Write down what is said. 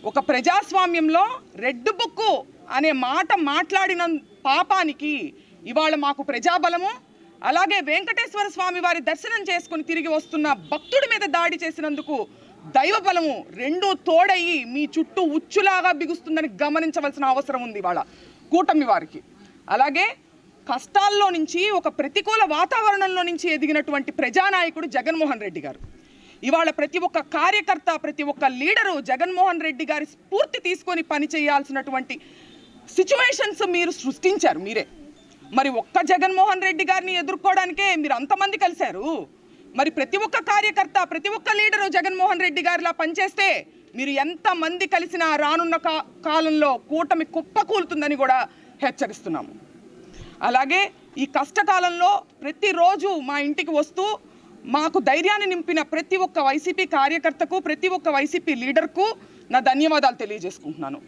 ఒక ప్రజాస్వామ్యంలో red book అనే మాట మాట్లాడిన పాపానికి ఇవాళ మాకు ప్రజాబలము, అలాగే వెంకటేశ్వర స్వామి వారి దర్శనం చేసుకుని తిరిగి వస్తున్న భక్తుడి మీద దాడి చేసినందుకు దైవ బలము రెండూ తోడయి మీ చుట్టూ ఉచ్చులాగా బిగుస్తుందని గమనించవలసిన అవసరం ఉంది ఇవాళ కూటమి వారికి. అలాగే కష్టాల్లో నుంచి, ఒక ప్రతికూల వాతావరణంలో నుంచి ఎదిగినటువంటి ప్రజానాయకుడు జగన్మోహన్ రెడ్డి గారు. ఇవాళ ప్రతి ఒక్క కార్యకర్త, ప్రతి ఒక్క లీడరు జగన్మోహన్ రెడ్డి గారి స్ఫూర్తి తీసుకొని పనిచేయాల్సినటువంటి సిచ్యువేషన్స్ మీరు సృష్టించారు మీరే. మరి ఒక్క జగన్మోహన్ రెడ్డి గారిని ఎదుర్కోవడానికే మీరు అంతమంది కలిశారు. మరి ప్రతి ఒక్క కార్యకర్త, ప్రతి ఒక్క లీడరు జగన్మోహన్ రెడ్డి గారిలా పనిచేస్తే మీరు ఎంతమంది కలిసినా రానున్న కాలంలో కూటమి కుప్పకూలుతుందని కూడా హెచ్చరిస్తున్నాము. అలాగే ఈ కష్టకాలంలో ప్రతిరోజు మా ఇంటికి వస్తూ మాకు ధైర్యాన్ని నింపిన ప్రతి ఒక్క వైసీపీ కార్యకర్తకు, ప్రతి ఒక్క వైసీపీ లీడర్కు నా ధన్యవాదాలు తెలియజేసుకుంటున్నాను.